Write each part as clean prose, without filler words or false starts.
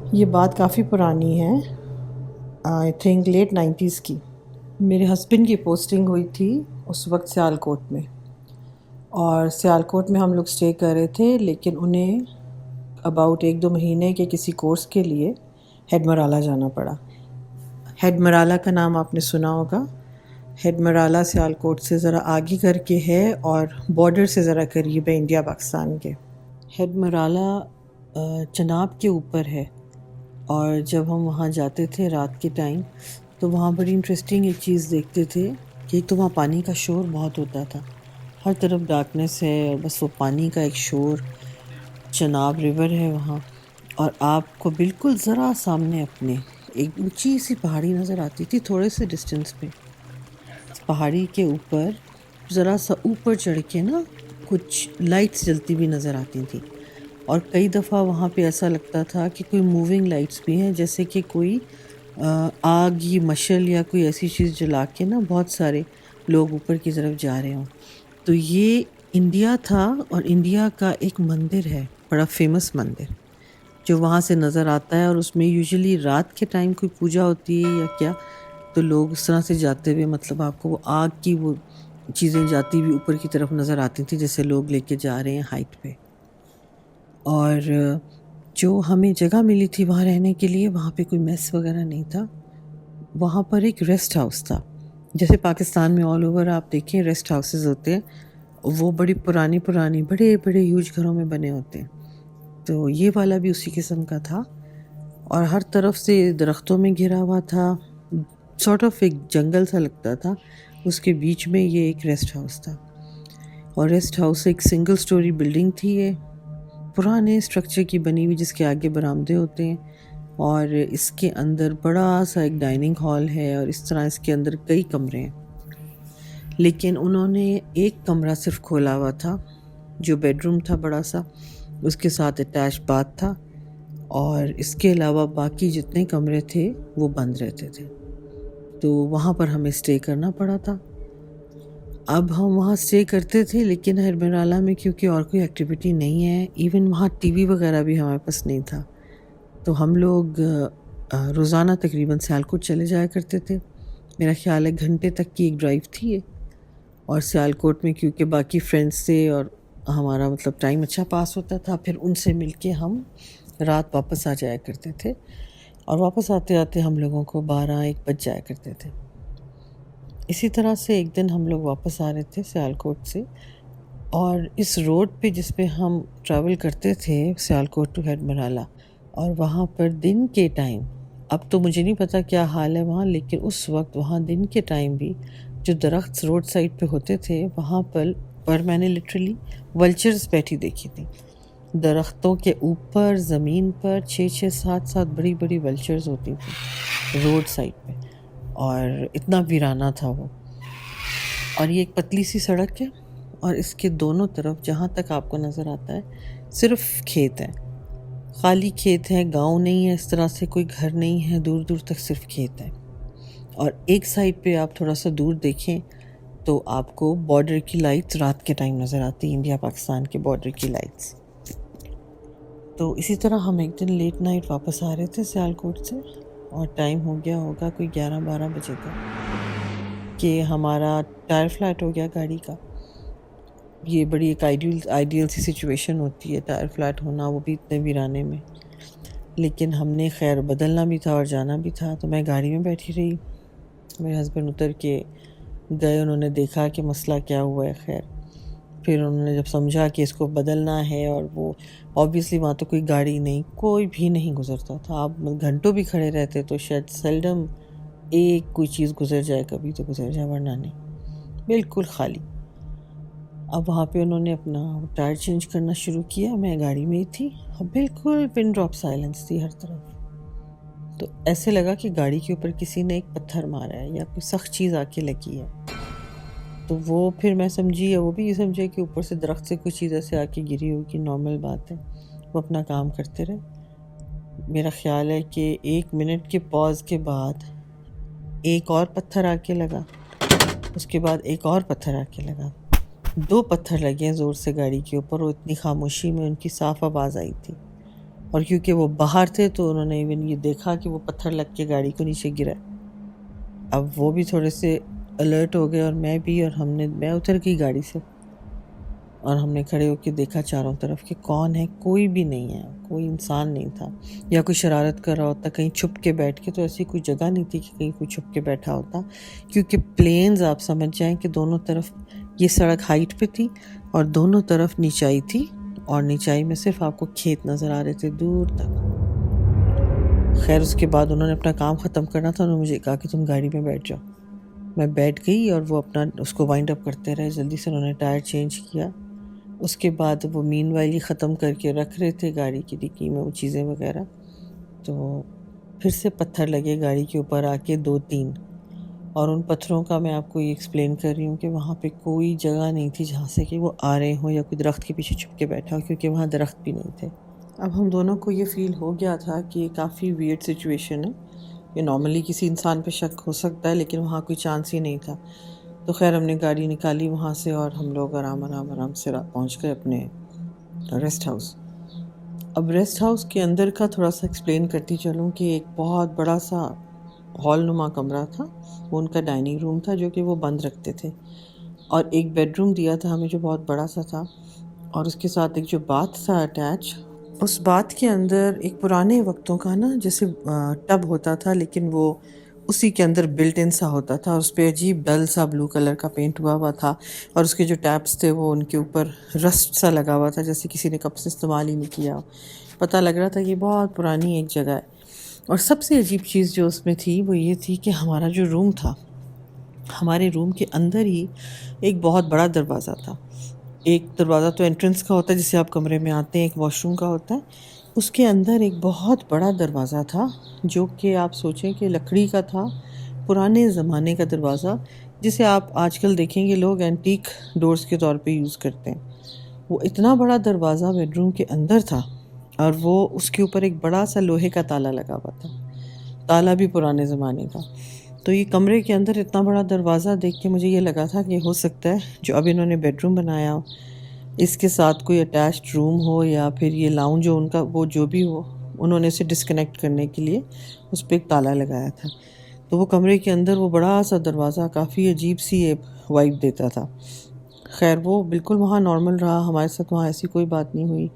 یہ بات کافی پرانی ہے، آئی تھنک لیٹ 90s کی۔ میرے ہسبینڈ کی پوسٹنگ ہوئی تھی اس وقت سیالکوٹ میں، اور سیالکوٹ میں ہم لوگ اسٹے کر رہے تھے، لیکن انہیں اباؤٹ 1-2 مہینے کے کسی کورس کے لیے ہیڈ مرالہ جانا پڑا۔ ہیڈ مرالہ کا نام آپ نے سنا ہوگا۔ ہیڈ مرالہ سیالکوٹ سے ذرا آگے کر کے ہے اور بارڈر سے ذرا قریب ہے انڈیا پاکستان کے۔ ہیڈ مرالہ چناب کے اوپر ہے، اور جب ہم وہاں جاتے تھے رات کے ٹائم تو وہاں بڑی انٹرسٹنگ ایک چیز دیکھتے تھے کہ ایک تو وہاں پانی کا شور بہت ہوتا تھا، ہر طرف ڈارکنیس ہے اور بس وہ پانی کا ایک شور، چناب ریور ہے وہاں، اور آپ کو بالکل ذرا سامنے اپنے ایک اونچی سی پہاڑی نظر آتی تھی تھوڑے سے ڈسٹینس پہ۔ پہاڑی کے اوپر ذرا سا اوپر چڑھ کے نا کچھ لائٹس جلتی بھی نظر آتی تھیں، اور کئی دفعہ وہاں پہ ایسا لگتا تھا کہ کوئی موونگ لائٹس بھی ہیں، جیسے کہ کوئی آگ یا مشل یا کوئی ایسی چیز جلا کے نا بہت سارے لوگ اوپر کی طرف جا رہے ہوں۔ تو یہ انڈیا تھا، اور انڈیا کا ایک مندر ہے، بڑا فیمس مندر جو وہاں سے نظر آتا ہے، اور اس میں یوزلی رات کے ٹائم کوئی پوجا ہوتی ہے یا کیا، تو لوگ اس طرح سے جاتے ہوئے، مطلب آپ کو وہ آگ کی وہ چیزیں جاتی ہوئی اوپر کی طرف نظر آتی تھیں، جیسے لوگ لے کے جا رہے ہیں ہائٹ پہ۔ اور جو ہمیں جگہ ملی تھی وہاں رہنے کے لیے، وہاں پہ کوئی میس وغیرہ نہیں تھا، وہاں پر ایک ریسٹ ہاؤس تھا۔ جیسے پاکستان میں آل اوور آپ دیکھیں ریسٹ ہاؤسز ہوتے ہیں، وہ بڑی پرانی بڑے بڑے ہیوج گھروں میں بنے ہوتے ہیں، تو یہ والا بھی اسی قسم کا تھا، اور ہر طرف سے درختوں میں گھرا ہوا تھا، سارٹ آف ایک جنگل سا لگتا تھا، اس کے بیچ میں یہ ایک ریسٹ ہاؤس تھا۔ اور ریسٹ ہاؤس ایک سنگل سٹوری بلڈنگ تھی، یہ پرانے اسٹرکچر کی بنی ہوئی، جس کے آگے برآمدے ہوتے ہیں، اور اس کے اندر بڑا سا ایک ڈائننگ ہال ہے، اور اس طرح اس کے اندر کئی کمرے ہیں، لیکن انہوں نے ایک کمرہ صرف کھولا ہوا تھا جو بیڈ روم تھا بڑا سا، اس کے ساتھ اٹیچ باتھ تھا، اور اس کے علاوہ باقی جتنے کمرے تھے وہ بند رہتے تھے، تو وہاں پر ہمیں اسٹے کرنا پڑا تھا۔ اب ہم وہاں اسٹے کرتے تھے، لیکن ہیڈ مرالہ میں کیونکہ اور کوئی ایکٹیویٹی نہیں ہے، ایون وہاں ٹی وی وغیرہ بھی ہمارے پاس نہیں تھا، تو ہم لوگ روزانہ تقریباً سیالکوٹ چلے جایا کرتے تھے۔ میرا خیال ہے گھنٹے تک کی ایک ڈرائیو تھی یہ، اور سیالکوٹ میں کیونکہ باقی فرینڈس تھے اور ہمارا مطلب ٹائم اچھا پاس ہوتا تھا، پھر ان سے مل کے ہم رات واپس آ جایا کرتے تھے، اور واپس آتے آتے ہم لوگوں کو 12-1 بج جایا کرتے تھے۔ اسی طرح سے ایک دن ہم لوگ واپس آ رہے تھے سیالکوٹ سے، اور اس روڈ پہ جس پہ ہم ٹریول کرتے تھے سیالکوٹ ٹو ہیڈ مرالہ، اور وہاں پر دن کے ٹائم، اب تو مجھے نہیں پتا کیا حال ہے وہاں، لیکن اس وقت وہاں دن کے ٹائم بھی جو درخت روڈ سائڈ پہ ہوتے تھے وہاں پر میں نے لٹرلی ولچرز بیٹھی دیکھی تھی، درختوں کے اوپر زمین پر 6-6 7-7 بڑی بڑی ولچرز ہوتی تھیں روڈ سائڈ پہ، اور اتنا ویرانہ تھا وہ۔ اور یہ ایک پتلی سی سڑک ہے، اور اس کے دونوں طرف جہاں تک آپ کو نظر آتا ہے صرف کھیت ہیں، خالی کھیت ہیں، گاؤں نہیں ہے، اس طرح سے کوئی گھر نہیں ہے، دور دور تک صرف کھیت ہیں۔ اور ایک سائڈ پہ آپ تھوڑا سا دور دیکھیں تو آپ کو بارڈر کی لائٹس رات کے ٹائم نظر آتی، انڈیا پاکستان کے بارڈر کی لائٹس۔ تو اسی طرح ہم ایک دن لیٹ نائٹ واپس آ رہے تھے سیالکوٹ سے، اور ٹائم ہو گیا ہوگا کوئی 11-12 بجے کا، کہ ہمارا ٹائر فلیٹ ہو گیا گاڑی کا۔ یہ بڑی ایک آئیڈیل سی سچویشن ہوتی ہے ٹائر فلیٹ ہونا، وہ بھی اتنے ویرانے میں، لیکن ہم نے خیر بدلنا بھی تھا اور جانا بھی تھا، تو میں گاڑی میں بیٹھی رہی، میرے ہسبینڈ اتر کے گئے، انہوں نے دیکھا کہ مسئلہ کیا ہوا ہے، خیر پھر انہوں نے جب سمجھا کہ اس کو بدلنا ہے، اور وہ آبویسلی وہاں تو کوئی گاڑی نہیں، کوئی بھی نہیں گزرتا تھا، آپ گھنٹوں بھی کھڑے رہتے تو شاید سیلڈم ایک کوئی چیز گزر جائے، کبھی تو گزر جائے، ورنہ نہیں، بالکل خالی۔ اب وہاں پہ انہوں نے اپنا ٹائر چینج کرنا شروع کیا، میں گاڑی میں ہی تھی، اور بالکل پن ڈراپ سائلنس تھی ہر طرف، تو ایسے لگا کہ گاڑی کے اوپر کسی نے ایک پتھر مارا ہے یا کوئی سخت چیز آ کے لگی ہے، تو وہ پھر میں سمجھی، یا وہ بھی یہ سمجھے کہ اوپر سے درخت سے کوئی چیز ایسے آ کے گری ہوگی، نارمل بات ہے، وہ اپنا کام کرتے رہے۔ میرا خیال ہے کہ 1 منٹ کے پاز کے بعد ایک اور پتھر آ کے لگا، اس کے بعد ایک اور پتھر آ کے لگا، 2 پتھر لگے زور سے گاڑی کے اوپر، اور اتنی خاموشی میں ان کی صاف آواز آئی تھی، اور کیونکہ وہ باہر تھے تو انہوں نے ایون یہ دیکھا کہ وہ پتھر لگ کے گاڑی کو نیچے گرا. اب وہ بھی تھوڑے سے الرٹ ہو گئے اور میں بھی، اور میں اتر گئی گاڑی سے اور ہم نے کھڑے ہو کے دیکھا چاروں طرف کہ کون ہے. کوئی بھی نہیں ہے، کوئی انسان نہیں تھا. یا کوئی شرارت کر رہا ہوتا کہیں چھپ کے بیٹھ کے، تو ایسی کوئی جگہ نہیں تھی کہ کہیں کوئی چھپ کے بیٹھا ہوتا، کیونکہ پلینز آپ سمجھ جائیں کہ دونوں طرف یہ سڑک ہائٹ پہ تھی اور دونوں طرف نیچائی تھی، اور نیچائی میں صرف آپ کو کھیت نظر آ رہے تھے دور تک. خیر اس کے بعد انہوں نے اپنا کام ختم کرنا تھا، انہوں نے مجھے کہا کہ تم گاڑی میں بیٹھ جاؤ. میں بیٹھ گئی اور وہ اپنا اس کو وائنڈ اپ کرتے رہے. جلدی سے انہوں نے ٹائر چینج کیا. اس کے بعد وہ مین وائل ختم کر کے رکھ رہے تھے گاڑی کی ڈکی میں وہ چیزیں وغیرہ. تو پھر سے پتھر لگے گاڑی کے اوپر آ کے 2-3، اور ان پتھروں کا میں آپ کو یہ ایکسپلین کر رہی ہوں کہ وہاں پہ کوئی جگہ نہیں تھی جہاں سے کہ وہ آ رہے ہوں یا کوئی درخت کے پیچھے چھپ کے بیٹھا ہو، کیونکہ وہاں درخت بھی نہیں تھے. اب ہم دونوں کو یہ فیل ہو گیا تھا کہ یہ کافی ویئرڈ سچویشن ہے، یہ نارملی کسی انسان پہ شک ہو سکتا ہے لیکن وہاں کوئی چانس ہی نہیں تھا. تو خیر ہم نے گاڑی نکالی وہاں سے اور ہم لوگ آرام سے پہنچ گئے اپنے ریسٹ ہاؤس. اب ریسٹ ہاؤس کے اندر کا تھوڑا سا ایکسپلین کرتی چلوں کہ ایک بہت بڑا سا ہال نما کمرہ تھا، وہ ان کا ڈائننگ روم تھا جو کہ وہ بند رکھتے تھے، اور ایک بیڈ روم دیا تھا ہمیں جو بہت بڑا سا تھا، اور اس کے ساتھ ایک جو باتھ تھا اٹیچ. اس باتھ کے اندر ایک پرانے وقتوں کا نا جیسے ٹب ہوتا تھا، لیکن وہ اسی کے اندر بلٹ ان سا ہوتا تھا، اور اس پہ عجیب ڈل سا بلو کلر کا پینٹ ہوا تھا، اور اس کے جو ٹیپس تھے وہ ان کے اوپر رسٹ سا لگا ہوا تھا، جیسے کسی نے کب سے استعمال ہی نہیں کیا. پتہ لگ رہا تھا کہ بہت پرانی ایک جگہ ہے. اور سب سے عجیب چیز جو اس میں تھی وہ یہ تھی کہ ہمارا جو روم تھا، ہمارے روم کے اندر ہی ایک بہت بڑا دروازہ تھا. ایک دروازہ تو انٹرنس کا ہوتا ہے جسے آپ کمرے میں آتے ہیں، ایک واش روم کا ہوتا ہے، اس کے اندر ایک بہت بڑا دروازہ تھا جو کہ آپ سوچیں کہ لکڑی کا تھا، پرانے زمانے کا دروازہ جسے آپ آج کل دیکھیں گے لوگ اینٹیک ڈورز کے طور پہ یوز کرتے ہیں. وہ اتنا بڑا دروازہ بیڈ روم کے اندر تھا، اور وہ اس کے اوپر ایک بڑا سا لوہے کا تالا لگا ہوا تھا، تالا بھی پرانے زمانے کا. تو یہ کمرے کے اندر اتنا بڑا دروازہ دیکھ کے مجھے یہ لگا تھا کہ ہو سکتا ہے جو اب انہوں نے بیڈ روم بنایا ہو اس کے ساتھ کوئی اٹیچڈ روم ہو، یا پھر یہ لاؤنج ہو ان کا، وہ جو بھی ہو انہوں نے اسے ڈسکنیکٹ کرنے کے لیے اس پہ ایک تالا لگایا تھا. تو وہ کمرے کے اندر وہ بڑا سا دروازہ کافی عجیب سی وائب دیتا تھا. خیر وہ بالکل وہاں نارمل رہا، ہمارے ساتھ وہاں ایسی کوئی بات نہیں ہوئی.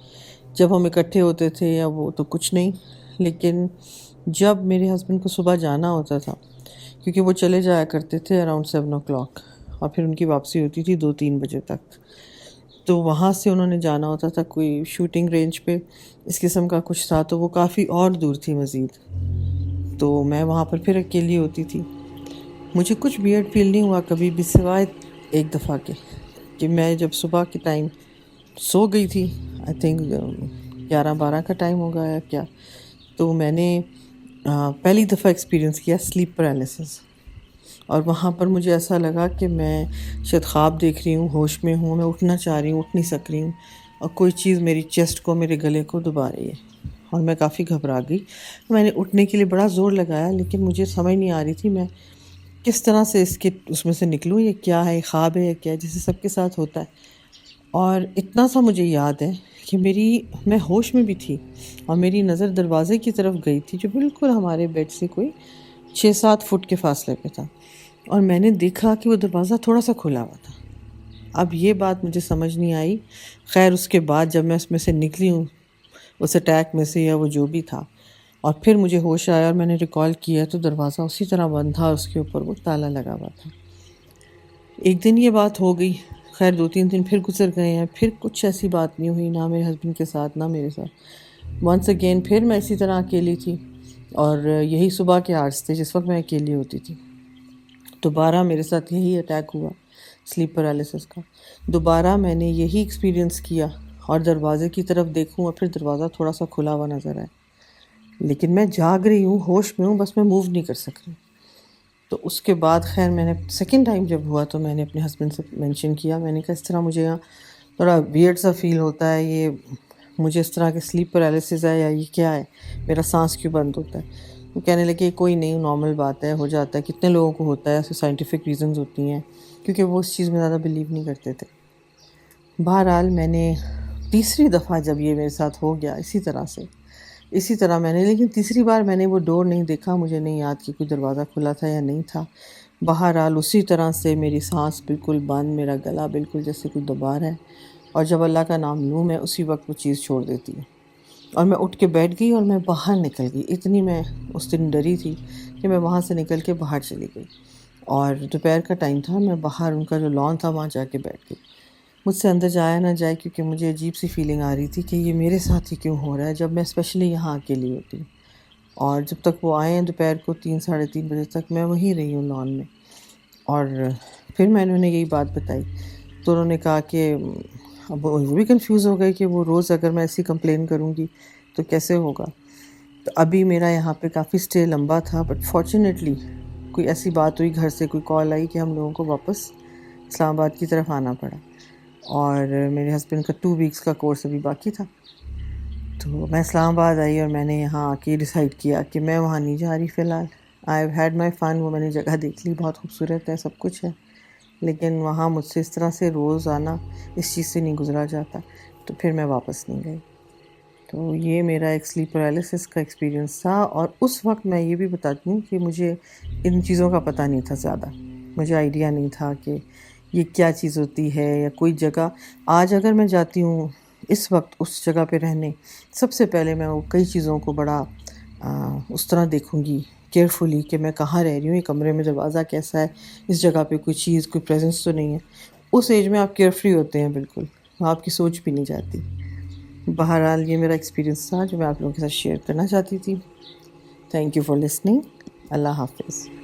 جب ہم اکٹھے ہوتے تھے یا وہ تو کچھ نہیں، لیکن جب میرے ہسبینڈ کو صبح جانا ہوتا تھا، کیونکہ وہ چلے جایا کرتے تھے اراؤنڈ 7 o'clock، اور پھر ان کی واپسی ہوتی تھی 2-3 بجے تک، تو وہاں سے انہوں نے جانا ہوتا تھا کوئی شوٹنگ رینج پہ اس قسم کا کچھ تھا، تو وہ کافی اور دور تھی مزید. تو میں وہاں پر پھر اکیلی ہوتی تھی. مجھے کچھ ویئرڈ فیل نہیں ہوا کبھی بھی، سوائے ایک دفعہ کے کہ میں جب صبح کے ٹائم سو گئی تھی، آئی تھنک 11-12 کا ٹائم ہوگا یا کیا، تو میں نے پہلی دفعہ ایکسپیرینس کیا سلیپ پیرالسس. اور وہاں پر مجھے ایسا لگا کہ میں شاید خواب دیکھ رہی ہوں، ہوش میں ہوں، میں اٹھنا چاہ رہی ہوں، اٹھ نہیں سک رہی ہوں، اور کوئی چیز میری چیسٹ کو، میرے گلے کو دبا رہی ہے، اور میں کافی گھبرا گئی. میں نے اٹھنے کے لیے بڑا زور لگایا، لیکن مجھے سمجھ نہیں آ رہی تھی میں کس طرح سے اس میں سے نکلوں، یہ کیا ہے، خواب ہے یا کیا ہے، جیسے سب کے ساتھ ہوتا ہے. اور اتنا سا مجھے یاد ہے کہ میں ہوش میں بھی تھی، اور میری نظر دروازے کی طرف گئی تھی جو بالکل ہمارے بیڈ سے کوئی 6-7 فٹ کے فاصلے پہ تھا، اور میں نے دیکھا کہ وہ دروازہ تھوڑا سا کھلا ہوا تھا. اب یہ بات مجھے سمجھ نہیں آئی. خیر اس کے بعد جب میں اس میں سے نکلی ہوں، اس اٹیک میں سے یا وہ جو بھی تھا، اور پھر مجھے ہوش آیا اور میں نے ریکال کیا تو دروازہ اسی طرح بند تھا، اس کے اوپر وہ تالا لگا ہوا تھا. ایک دن یہ بات ہو گئی، خیر 2-3 دن پھر گزر گئے ہیں، پھر کچھ ایسی بات نہیں ہوئی، نہ میرے ہسبینڈ کے ساتھ نہ میرے ساتھ. ونس اگین پھر میں اسی طرح اکیلی تھی، اور یہی صبح کے آرز تھے جس وقت میں اکیلی ہوتی تھی. دوبارہ میرے ساتھ یہی اٹیک ہوا سلیپ پیرالسس کا. دوبارہ میں نے یہی ایکسپیرینس کیا، اور دروازے کی طرف دیکھوں اور پھر دروازہ تھوڑا سا کھلا ہوا نظر آئے، لیکن میں جاگ رہی ہوں، ہوش میں ہوں، بس میں موو نہیں کر سک رہی. تو اس کے بعد خیر میں نے سیکنڈ ٹائم جب ہوا تو میں نے اپنے ہسبینڈ سے مینشن کیا، میں نے کہا اس طرح مجھے یہاں تھوڑا ویئرڈ سا فیل ہوتا ہے، یہ مجھے اس طرح کے سلیپ پیرالسس ہے یا یہ کیا ہے، میرا سانس کیوں بند ہوتا ہے. وہ کہنے لگے کوئی نہیں، نارمل بات ہے، ہو جاتا ہے، کتنے لوگوں کو ہوتا ہے، ایسے سائنٹیفک ریزنز ہوتی ہیں، کیونکہ وہ اس چیز میں زیادہ بلیو نہیں کرتے تھے. بہرحال میں نے تیسری دفعہ جب یہ میرے ساتھ ہو گیا اسی طرح سے، اسی طرح میں نے، لیکن تیسری بار میں نے وہ ڈور نہیں دیکھا، مجھے نہیں یاد کہ کوئی دروازہ کھلا تھا یا نہیں تھا۔ بہرحال اسی طرح سے میری سانس بالکل بند، میرا گلا بالکل جیسے کوئی دبا رہا ہے، اور جب اللہ کا نام لوں میں اسی وقت وہ چیز چھوڑ دیتی ہے، اور میں اٹھ کے بیٹھ گئی اور میں باہر نکل گئی۔ اتنی میں اس دن ڈری تھی کہ میں وہاں سے نکل کے باہر چلی گئی، اور دوپہر کا ٹائم تھا، میں باہر ان کا جو لان تھا وہاں جا کے بیٹھ گئی۔ مجھ سے اندر جایا نہ جائے، کیونکہ مجھے عجیب سی فیلنگ آ رہی تھی کہ یہ میرے ساتھ ہی کیوں ہو رہا ہے، جب میں اسپیشلی یہاں اکیلی ہوتی ہوں۔ اور جب تک وہ آئے ہیں دوپہر کو 3 ساڑھے 3 بجے تک میں وہیں رہی ہوں لان میں۔ اور پھر میں نے انہیں یہی بات بتائی، تو انہوں نے کہا کہ اب وہ بھی کنفیوز ہو گئے کہ وہ روز اگر میں ایسی کمپلین کروں گی تو کیسے ہوگا۔ تو ابھی میرا یہاں پہ کافی اسٹے لمبا تھا، بٹ فارچونیٹلی کوئی ایسی بات ہوئی، گھر سے کوئی کال آئی کہ ہم لوگوں کو واپس اسلام آباد کی طرف آنا پڑا، اور میرے ہسبینڈ کا 2 ویکس کا کورس ابھی باقی تھا۔ تو میں اسلام آباد آئی اور میں نے یہاں آ کے ڈیسائیڈ کیا کہ میں وہاں نہیں جا رہی فی الحال۔ آئی ہیو ہیڈ مائی فن، وہ میں نے جگہ دیکھ لی، بہت خوبصورت ہے، سب کچھ ہے، لیکن وہاں مجھ سے اس طرح سے روز آنا اس چیز سے نہیں گزرا جاتا، تو پھر میں واپس نہیں گئی۔ تو یہ میرا ایک سلیپ پیرالسس کا ایکسپیرینس تھا، اور اس وقت میں یہ بھی بتاتی ہوں کہ مجھے ان چیزوں کا پتہ نہیں تھا زیادہ، مجھے آئیڈیا نہیں تھا کہ یہ کیا چیز ہوتی ہے یا کوئی جگہ۔ آج اگر میں جاتی ہوں اس وقت اس جگہ پہ رہنے، سب سے پہلے میں وہ کئی چیزوں کو بڑا اس طرح دیکھوں گی کیئرفلی کہ میں کہاں رہ رہی ہوں، یہ کمرے میں دروازہ کیسا ہے، اس جگہ پہ کوئی چیز، کوئی پریزنس تو نہیں ہے۔ اس ایج میں آپ کیئرفری ہوتے ہیں بالکل، آپ کی سوچ بھی نہیں جاتی۔ بہرحال یہ میرا ایکسپیرینس تھا جو میں آپ لوگوں کے ساتھ شیئر کرنا چاہتی تھی۔ Thank you for listening. اللہ حافظ۔